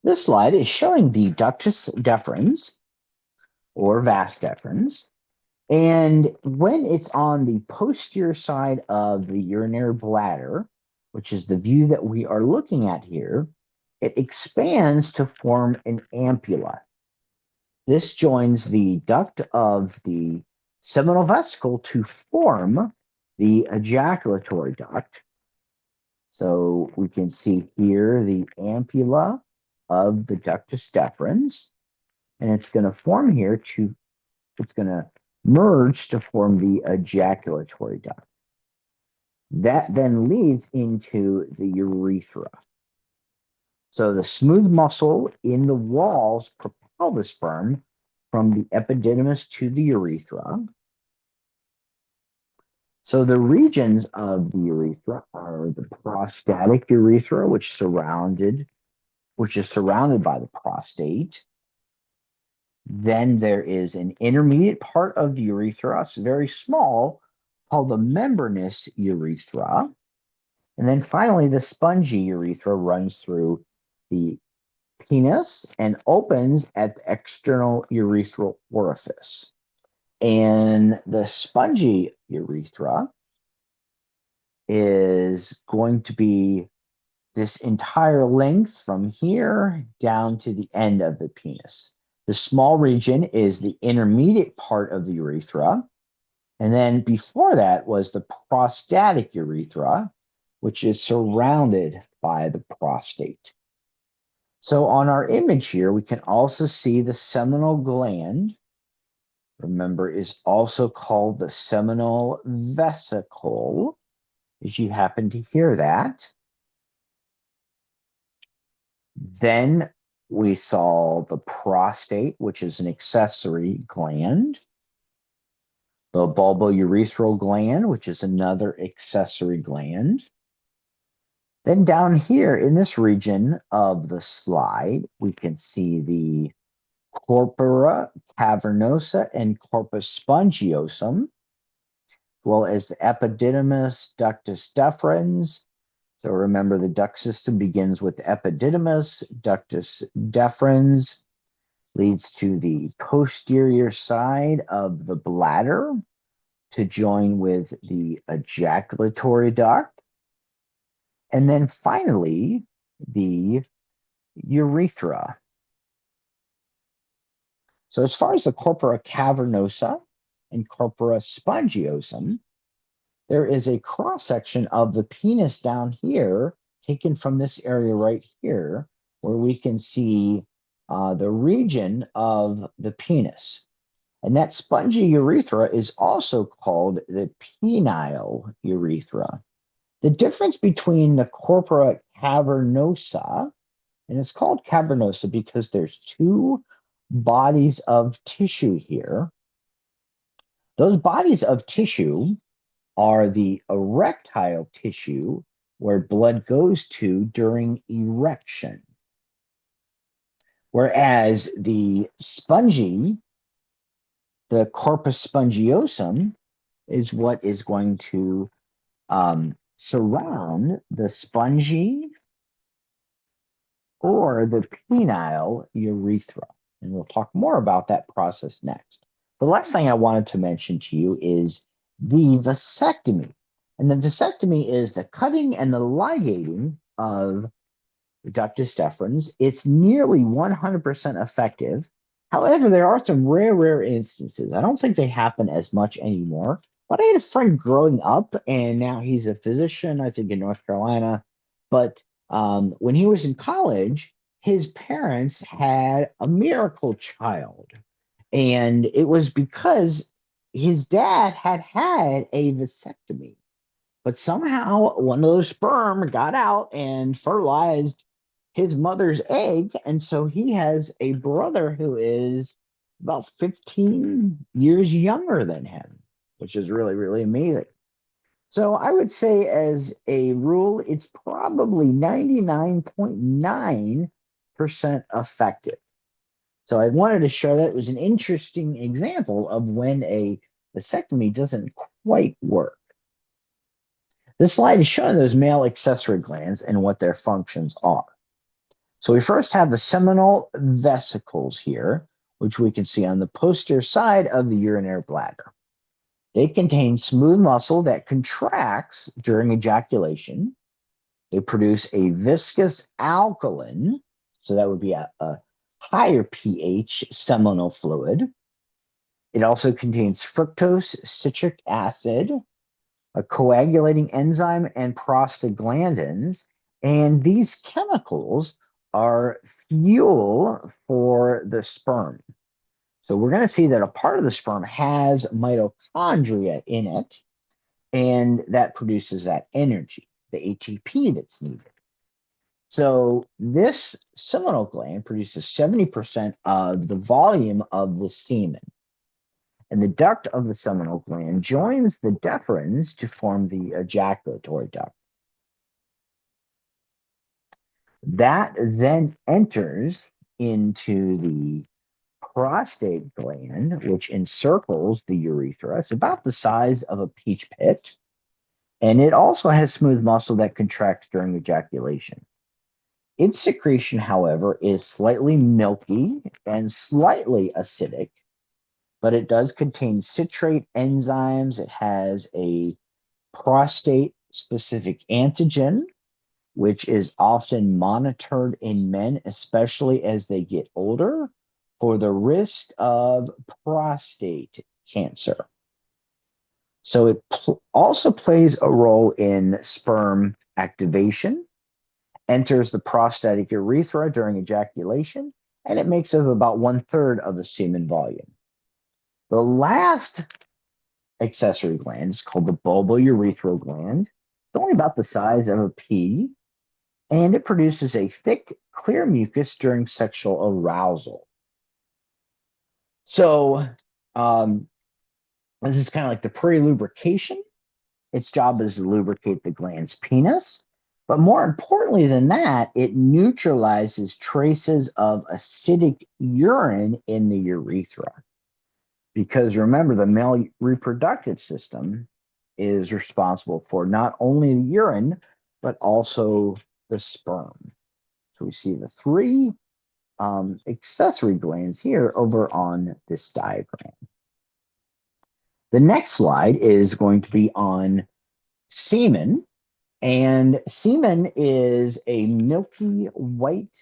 This slide is showing the ductus deferens or vas deferens. And when it's on the posterior side of the urinary bladder, which is the view that we are looking at here, it expands to form an ampulla. This joins the duct of the seminal vesicle to form the ejaculatory duct. So we can see here the ampulla of the ductus deferens, and it's going to form here it's going to merge to form the ejaculatory duct. That then leads into the urethra. So the smooth muscle in the walls propel the sperm from the epididymis to the urethra. So the regions of the urethra are the prostatic urethra, which is surrounded by the prostate. Then there is an intermediate part of the urethra, it's very small, called the membranous urethra. And then finally, the spongy urethra runs through the penis and opens at the external urethral orifice. And the spongy urethra is going to be this entire length from here down to the end of the penis. The small region is the intermediate part of the urethra. And then before that was the prostatic urethra, which is surrounded by the prostate. So on our image here, we can also see the seminal gland. Remember, is also called the seminal vesicle, if you happen to hear that. Then we saw the prostate, which is an accessory gland. The bulbourethral gland, which is another accessory gland. Then down here in this region of the slide, we can see the corpora cavernosa and corpus spongiosum, as well as the epididymis, ductus deferens. So remember, the duct system begins with the epididymis, ductus deferens leads to the posterior side of the bladder to join with the ejaculatory duct. And then finally, the urethra. So as far as the corpora cavernosa and corpora spongiosum, there is a cross-section of the penis down here, taken from this area right here, where we can see the region of the penis. And that spongy urethra is also called the penile urethra. The difference between the corpora cavernosa, and it's called cavernosa because there's two bodies of tissue here. Those bodies of tissue are the erectile tissue where blood goes to during erection. Whereas the corpus spongiosum is what is going to surround the spongy or the penile urethra. And we'll talk more about that process next. The last thing I wanted to mention to you is the vasectomy. And the vasectomy is the cutting and the ligating of the ductus deferens. It's nearly 100% effective. However, there are some rare instances. I don't think they happen as much anymore. But I had a friend growing up, and now he's a physician, I think in North Carolina. But when he was in college, his parents had a miracle child. And it was because his dad had had a vasectomy. But somehow one of those sperm got out and fertilized his mother's egg. And so he has a brother who is about 15 years younger than him, which is really amazing. So I would say, as a rule, it's probably 99.9% effective. So I wanted to show that it was an interesting example of when a vasectomy doesn't quite work. This slide is showing those male accessory glands and what their functions are. So we first have the seminal vesicles here, which we can see on the posterior side of the urinary bladder. They contain smooth muscle that contracts during ejaculation. They produce a viscous alkaline, so that would be a higher pH seminal fluid. It also contains fructose, citric acid, a coagulating enzyme, and prostaglandins. And these chemicals are fuel for the sperm. So we're going to see that a part of the sperm has mitochondria in it, and that produces that energy, the ATP that's needed. So this seminal gland produces 70% of the volume of the semen. And the duct of the seminal gland joins the deferens to form the ejaculatory duct. That then enters into the prostate gland, which encircles the urethra. It's about the size of a peach pit. And it also has smooth muscle that contracts during ejaculation. Its secretion, however, is slightly milky and slightly acidic, but it does contain citrate enzymes. It has a prostate specific antigen, which is often monitored in men, especially as they get older, for the risk of prostate cancer. So it also plays a role in sperm activation, enters the prostatic urethra during ejaculation, and it makes up about 1/3 of the semen volume. The last accessory gland is called the bulbourethral gland. It's only about the size of a pea, and it produces a thick, clear mucus during sexual arousal. So, this is kind of like the pre-lubrication. Its job is to lubricate the gland's penis. But more importantly than that, it neutralizes traces of acidic urine in the urethra. Because remember, the male reproductive system is responsible for not only the urine, but also the sperm. So we see the three accessory glands here over on this diagram. The next slide is going to be on semen. And semen is a milky white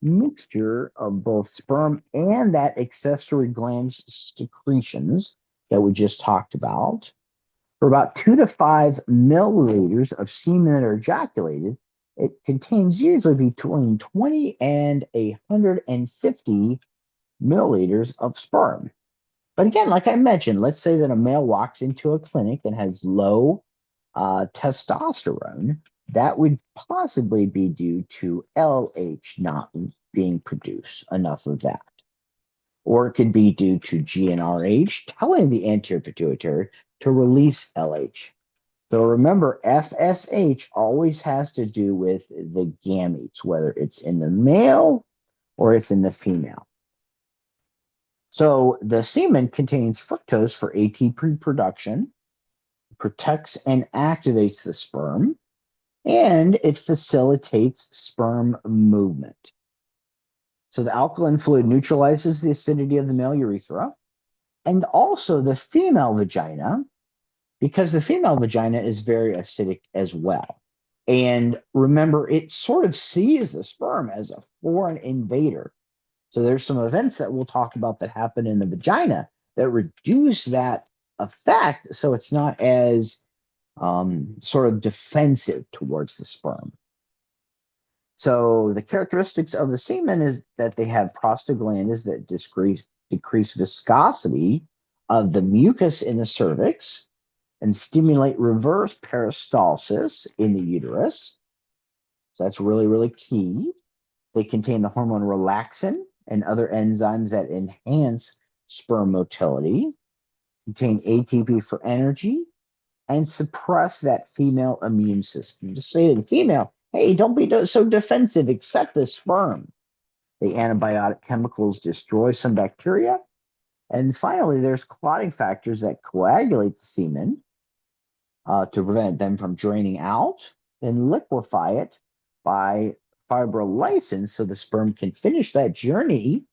mixture of both sperm and that accessory gland secretions that we just talked about. For about 2 to 5 milliliters of semen that are ejaculated, it contains usually between 20 and 150 milliliters of sperm. But again, like I mentioned, let's say that a male walks into a clinic and has low testosterone. That would possibly be due to LH not being produced, enough of that. Or it could be due to GnRH telling the anterior pituitary to release LH. So remember, FSH always has to do with the gametes, whether it's in the male or it's in the female. So the semen contains fructose for ATP production, protects and activates the sperm, and it facilitates sperm movement. So the alkaline fluid neutralizes the acidity of the male urethra and also the female vagina, because the female vagina is very acidic as well. And remember, it sort of sees the sperm as a foreign invader. So there's some events that we'll talk about that happen in the vagina that reduce that effect, so it's not as sort of defensive towards the sperm. So the characteristics of the semen is that they have prostaglandins that decrease viscosity of the mucus in the cervix and stimulate reverse peristalsis in the uterus. So that's really, really key. They contain the hormone relaxin and other enzymes that enhance sperm motility, contain ATP for energy, and suppress that female immune system. Just say to the female, hey, don't be so defensive, accept the sperm. The antibiotic chemicals destroy some bacteria. And finally, there's clotting factors that coagulate the semen to prevent them from draining out, then liquefy it by fibrillation so the sperm can finish that journey